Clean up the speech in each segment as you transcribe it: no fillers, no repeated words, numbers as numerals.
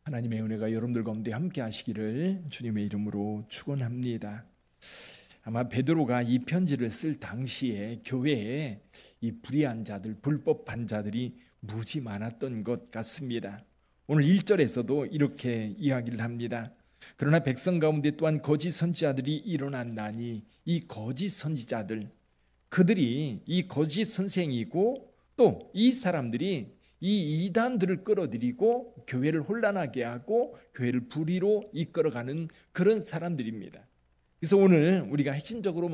하나님의 은혜가 여러분들 가운데 함께 하시기를 주님의 이름으로 축원합니다. 아마 베드로가 이 편지를 쓸 당시에 교회에 이 불의한 자들, 불법한 자들이 무지 많았던 것 같습니다. 오늘 1절에서도 이렇게 이야기를 합니다. 그러나 백성 가운데 또한 거짓 선지자들이 일어났나니 이 거짓 선지자들, 그들이 이 거짓 선생이고 또 이 사람들이 이 이단들을 끌어들이고 교회를 혼란하게 하고 교회를 불의로 이끌어가는 그런 사람들입니다. 그래서 오늘 우리가 핵심적으로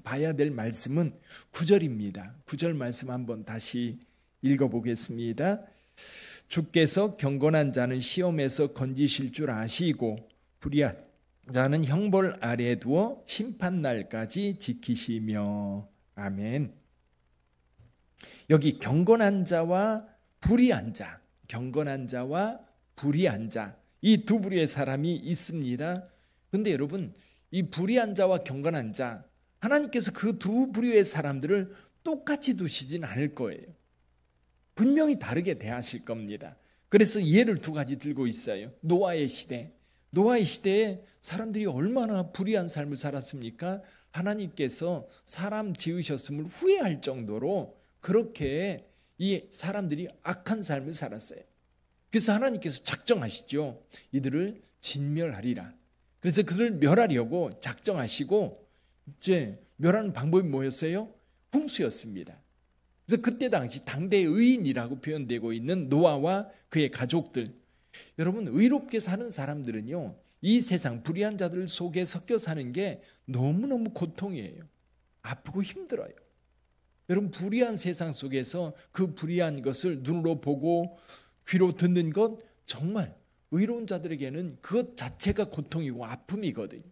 봐야 될 말씀은 9절입니다. 9절 말씀 한번 다시 읽어보겠습니다. 주께서 경건한 자는 시험에서 건지실 줄 아시고 불의한 자는 형벌 아래 두어 심판날까지 지키시며. 아멘. 여기 경건한 자와 불의한 자, 경건한 자와 불의한 자, 이 두 부류의 사람이 있습니다. 그런데 여러분, 이 불의한 자와 경건한 자, 하나님께서 그 두 부류의 사람들을 똑같이 두시진 않을 거예요. 분명히 다르게 대하실 겁니다. 그래서 예를 두 가지 들고 있어요. 노아의 시대, 노아의 시대에 사람들이 얼마나 불의한 삶을 살았습니까? 하나님께서 사람 지으셨음을 후회할 정도로 그렇게 이 사람들이 악한 삶을 살았어요. 그래서 하나님께서 작정하시죠. 이들을 진멸하리라. 그래서 그들을 멸하려고 작정하시고 이제 멸하는 방법이 뭐였어요? 홍수였습니다. 그래서 그때 당시 당대 의인이라고 표현되고 있는 노아와 그의 가족들, 여러분 의롭게 사는 사람들은요, 이 세상 불의한 자들 속에 섞여 사는 게 너무너무 고통이에요. 아프고 힘들어요. 여러분 불의한 세상 속에서 그 불의한 것을 눈으로 보고 귀로 듣는 것, 정말 의로운 자들에게는 그것 자체가 고통이고 아픔이거든요.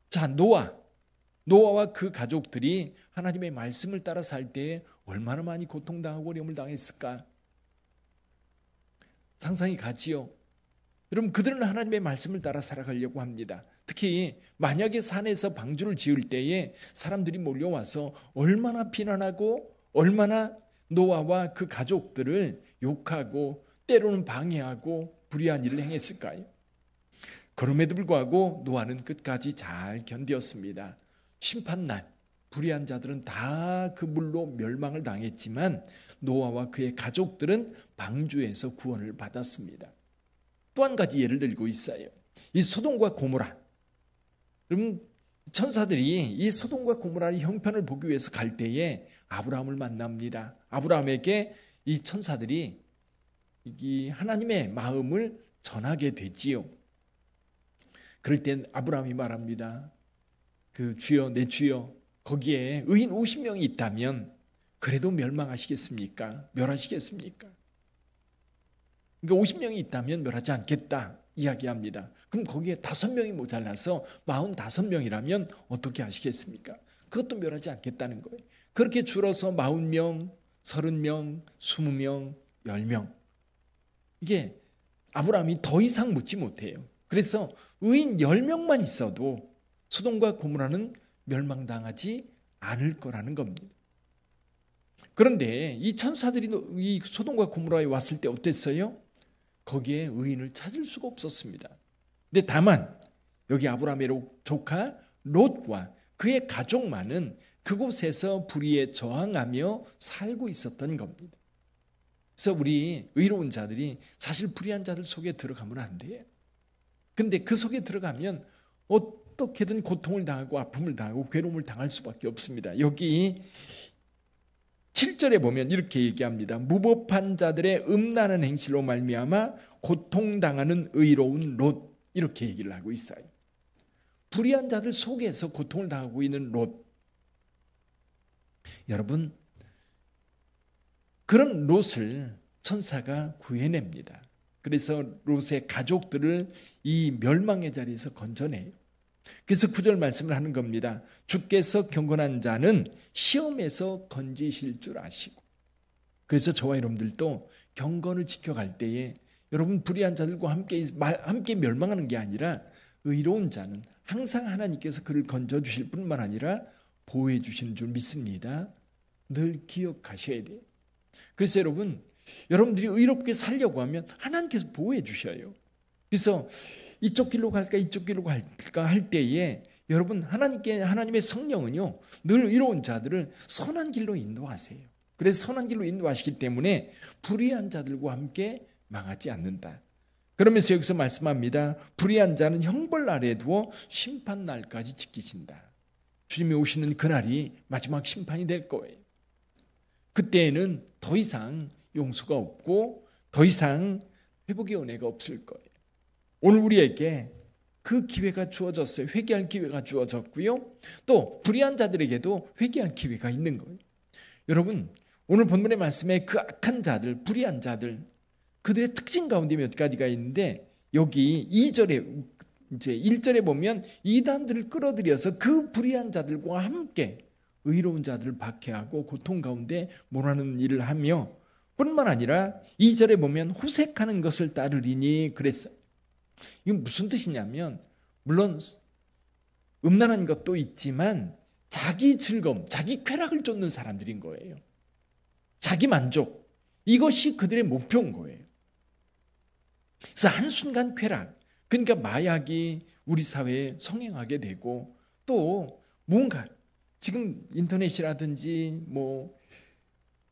자, 노아와 그 가족들이 하나님의 말씀을 따라 살 때에 얼마나 많이 고통당하고 어려움을 당했을까? 상상이 가지요. 여러분 그들은 하나님의 말씀을 따라 살아가려고 합니다. 특히 만약에 산에서 방주를 지을 때에 사람들이 몰려와서 얼마나 비난하고 얼마나 노아와 그 가족들을 욕하고 때로는 방해하고 불의한 일을 행했을까요? 그럼에도 불구하고 노아는 끝까지 잘 견디었습니다. 심판날 불의한 자들은 다 그 물로 멸망을 당했지만 노아와 그의 가족들은 방주에서 구원을 받았습니다. 또 한 가지 예를 들고 있어요. 이 소돔과 고모라, 여러분 천사들이 이 소돔과 고모라의 형편을 보기 위해서 갈 때에 아브라함을 만납니다. 아브라함에게 이 천사들이 이 하나님의 마음을 전하게 되지요. 그럴 땐 아브라함이 말합니다. 그 주여, 내 주여, 거기에 의인 50명이 있다면 그래도 멸망하시겠습니까? 멸하시겠습니까? 그러니까 50명이 있다면 멸하지 않겠다 이야기합니다. 그럼 거기에 5명이 모자라서 45명이라면 어떻게 하시겠습니까? 그것도 멸하지 않겠다는 거예요. 그렇게 줄어서 40명, 30명, 20명, 10명. 이게 아브라함이 더 이상 묻지 못해요. 그래서 의인 10명만 있어도 소돔과 고모라는 멸망당하지 않을 거라는 겁니다. 그런데 이 천사들이 이 소돔과 고모라에 왔을 때 어땠어요? 거기에 의인을 찾을 수가 없었습니다. 근데 다만 여기 아브라함의 조카 롯과 그의 가족만은 그곳에서 불의에 저항하며 살고 있었던 겁니다. 그래서 우리 의로운 자들이 사실 불의한 자들 속에 들어가면 안 돼요. 근데 그 속에 들어가면 어떻게든 고통을 당하고 아픔을 당하고 괴로움을 당할 수밖에 없습니다. 여기 7절에 보면 이렇게 얘기합니다. 무법한 자들의 음란한 행실로 말미암아 고통당하는 의로운 롯, 이렇게 얘기를 하고 있어요. 불의한 자들 속에서 고통을 당하고 있는 롯. 여러분 그런 롯을 천사가 구해냅니다. 그래서 롯의 가족들을 이 멸망의 자리에서 건져내요. 그래서 9절 말씀을 하는 겁니다. 주께서 경건한 자는 시험에서 건지실 줄 아시고. 그래서 저와 여러분들도 경건을 지켜갈 때에 여러분 불의한 자들과 함께 멸망하는 게 아니라 의로운 자는 항상 하나님께서 그를 건져주실 뿐만 아니라 보호해 주시는 줄 믿습니다. 늘 기억하셔야 돼요. 그래서 여러분들이 의롭게 살려고 하면 하나님께서 보호해 주셔요. 그래서 이쪽 길로 갈까 이쪽 길로 갈까 할 때에 여러분 하나님의 성령은요 늘 의로운 자들을 선한 길로 인도하세요. 그래서 선한 길로 인도하시기 때문에 불의한 자들과 함께 망하지 않는다. 그러면서 여기서 말씀합니다. 불의한 자는 형벌 아래에 두어 심판 날까지 지키신다. 주님이 오시는 그날이 마지막 심판이 될 거예요. 그때에는 더 이상 용서가 없고 더 이상 회복의 은혜가 없을 거예요. 오늘 우리에게 그 기회가 주어졌어요. 회개할 기회가 주어졌고요. 또 불의한 자들에게도 회개할 기회가 있는 거예요. 여러분, 오늘 본문의 말씀에 그 악한 자들, 불의한 자들, 그들의 특징 가운데 몇 가지가 있는데 여기 2절에 이제 1절에 보면 이단들을 끌어들여서 그 불의한 자들과 함께 의로운 자들을 박해하고 고통 가운데 몰아넣는 일을 하며 뿐만 아니라 2절에 보면 호색하는 것을 따르리니 그랬어요. 이건 무슨 뜻이냐면 물론 음란한 것도 있지만 자기 즐거움, 자기 쾌락을 쫓는 사람들인 거예요. 자기 만족, 이것이 그들의 목표인 거예요. 그래서 한순간 쾌락, 그러니까 마약이 우리 사회에 성행하게 되고 또 뭔가 지금 인터넷이라든지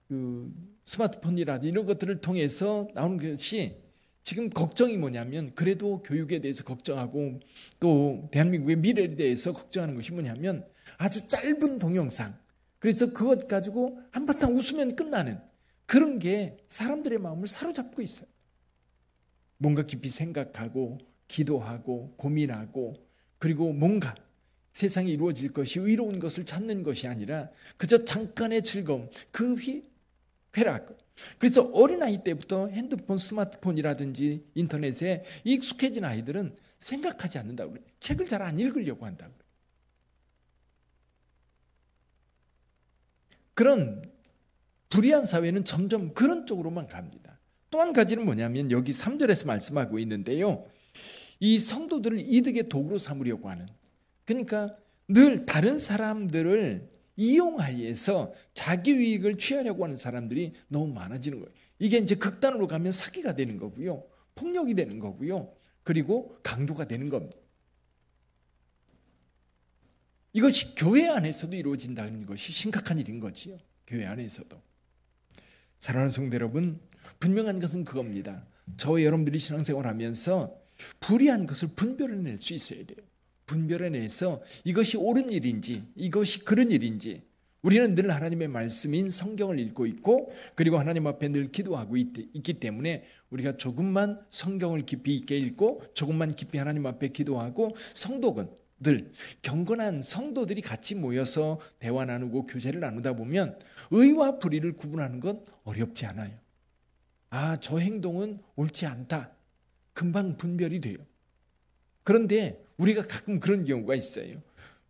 그 스마트폰이라든지 이런 것들을 통해서 나오는 것이 지금 걱정이 뭐냐면 그래도 교육에 대해서 걱정하고 또 대한민국의 미래에 대해서 걱정하는 것이 뭐냐면 아주 짧은 동영상, 그래서 그것 가지고 한바탕 웃으면 끝나는 그런 게 사람들의 마음을 사로잡고 있어요. 뭔가 깊이 생각하고 기도하고 고민하고 그리고 뭔가 세상에 이루어질 것이 의로운 것을 찾는 것이 아니라 그저 잠깐의 즐거움, 그 쾌락. 그래서 어린아이 때부터 핸드폰, 스마트폰이라든지 인터넷에 익숙해진 아이들은 생각하지 않는다고 그래요. 책을 잘 안 읽으려고 한다고 그래요. 그런 불의한 사회는 점점 그런 쪽으로만 갑니다. 또 한 가지는 뭐냐면 여기 3절에서 말씀하고 있는데요. 이 성도들을 이득의 도구로 삼으려고 하는, 그러니까 늘 다른 사람들을 이용하여서 자기 유익을 취하려고 하는 사람들이 너무 많아지는 거예요. 이게 이제 극단으로 가면 사기가 되는 거고요. 폭력이 되는 거고요. 그리고 강도가 되는 겁니다. 이것이 교회 안에서도 이루어진다는 것이 심각한 일인 거지요. 교회 안에서도. 사랑하는 성도 여러분, 분명한 것은 그겁니다. 저와 여러분들이 신앙생활하면서 불의한 것을 분별해낼 수 있어야 돼요. 분별해내서 이것이 옳은 일인지 이것이 그런 일인지, 우리는 늘 하나님의 말씀인 성경을 읽고 있고 그리고 하나님 앞에 늘 기도하고 있기 때문에 우리가 조금만 성경을 깊이 있게 읽고 조금만 깊이 하나님 앞에 기도하고 성도는 늘 경건한 성도들이 같이 모여서 대화 나누고 교제를 나누다 보면 의와 불의를 구분하는 건 어렵지 않아요. 아, 저 행동은 옳지 않다. 금방 분별이 돼요. 그런데 우리가 가끔 그런 경우가 있어요.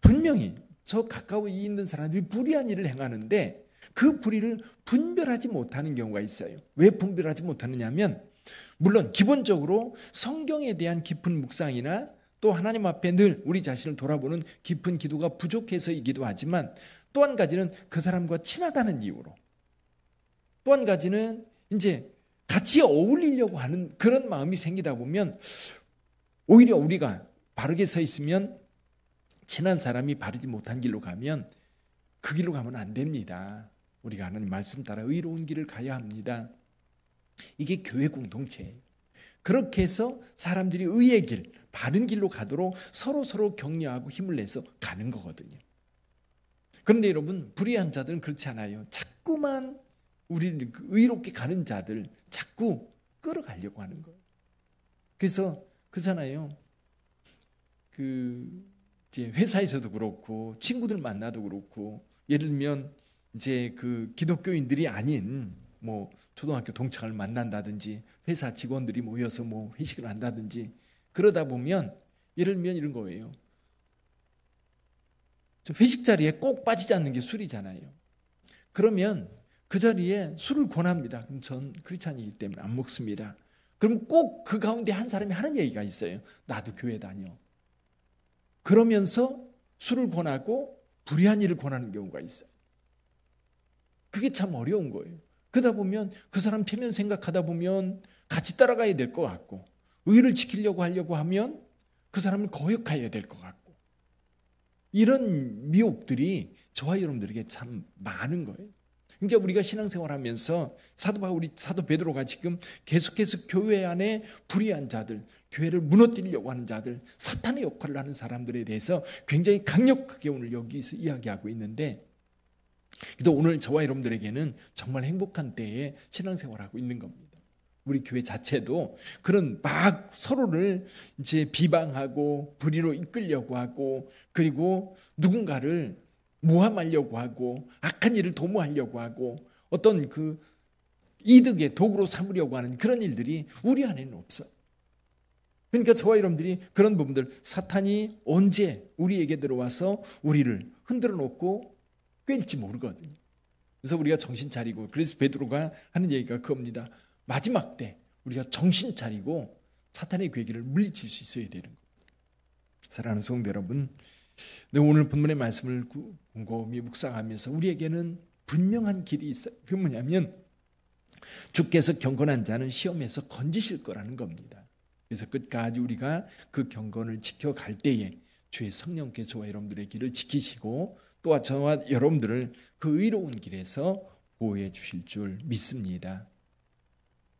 분명히 저 가까이 있는 사람들이 불의한 일을 행하는데 그 불의를 분별하지 못하는 경우가 있어요. 왜 분별하지 못하느냐 하면 물론 기본적으로 성경에 대한 깊은 묵상이나 또 하나님 앞에 늘 우리 자신을 돌아보는 깊은 기도가 부족해서이기도 하지만 또 한 가지는 그 사람과 친하다는 이유로, 또 한 가지는 이제 같이 어울리려고 하는 그런 마음이 생기다 보면 오히려 우리가 바르게 서 있으면 친한 사람이 바르지 못한 길로 가면 그 길로 가면 안 됩니다. 우리가 하나님 말씀 따라 의로운 길을 가야 합니다. 이게 교회 공동체예요. 그렇게 해서 사람들이 의의 길, 바른 길로 가도록 서로 격려하고 힘을 내서 가는 거거든요. 그런데 여러분, 불의한 자들은 그렇지 않아요. 자꾸만 우리를 의롭게 가는 자들 자꾸 끌어가려고 하는 거예요. 그래서 그잖아요. 이제 회사에서도 그렇고 친구들 만나도 그렇고 예를 들면 이제 그 기독교인들이 아닌 초등학교 동창을 만난다든지 회사 직원들이 모여서 회식을 한다든지 그러다 보면 예를 들면 이런 거예요. 저 회식 자리에 꼭 빠지지 않는 게 술이잖아요. 그러면 그 자리에 술을 권합니다. 그럼 전 크리스찬이기 때문에 안 먹습니다. 그럼 꼭 그 가운데 한 사람이 하는 얘기가 있어요. 나도 교회 다녀. 그러면서 술을 권하고 불의한 일을 권하는 경우가 있어요. 그게 참 어려운 거예요. 그러다 보면 그 사람 표면 생각하다 보면 같이 따라가야 될 것 같고 의를 지키려고 하려고 하면 그 사람을 거역해야 될 것 같고, 이런 미혹들이 저와 여러분들에게 참 많은 거예요. 그러니까 우리가 신앙생활하면서 사도 베드로가 지금 계속해서 교회 안에 불의한 자들, 교회를 무너뜨리려고 하는 자들, 사탄의 역할을 하는 사람들에 대해서 굉장히 강력하게 오늘 여기서 이야기하고 있는데, 또 오늘 저와 여러분들에게는 정말 행복한 때에 신앙생활하고 있는 겁니다. 우리 교회 자체도 그런 막 서로를 이제 비방하고 불의로 이끌려고 하고, 그리고 누군가를 모함하려고 하고 악한 일을 도모하려고 하고 어떤 그 이득의 도구로 삼으려고 하는 그런 일들이 우리 안에는 없어요. 그러니까 저와 여러분들이 그런 부분들, 사탄이 언제 우리에게 들어와서 우리를 흔들어 놓고 꿰일지 모르거든요. 그래서 우리가 정신 차리고, 그래서 베드로가 하는 얘기가 그겁니다. 마지막 때 우리가 정신 차리고 사탄의 괴기를 물리칠 수 있어야 되는 거예요. 사랑하는 성도 여러분, 오늘 본문의 말씀을 곰곰이 묵상하면서 우리에게는 분명한 길이 있어요. 그게 뭐냐면 주께서 경건한 자는 시험에서 건지실 거라는 겁니다. 그래서 끝까지 우리가 그 경건을 지켜갈 때에 주의 성령께 저와 여러분들의 길을 지키시고 또한 저와 여러분들을 그 의로운 길에서 보호해 주실 줄 믿습니다.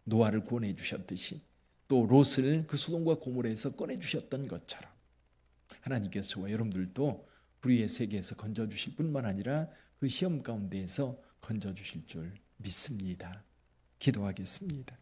노아를 구원해 주셨듯이 또 롯을 그 소돔과 고모라에서 꺼내 주셨던 것처럼 하나님께서 저와 여러분들도 불의의 세계에서 건져주실 뿐만 아니라 그 시험 가운데에서 건져주실 줄 믿습니다. 기도하겠습니다.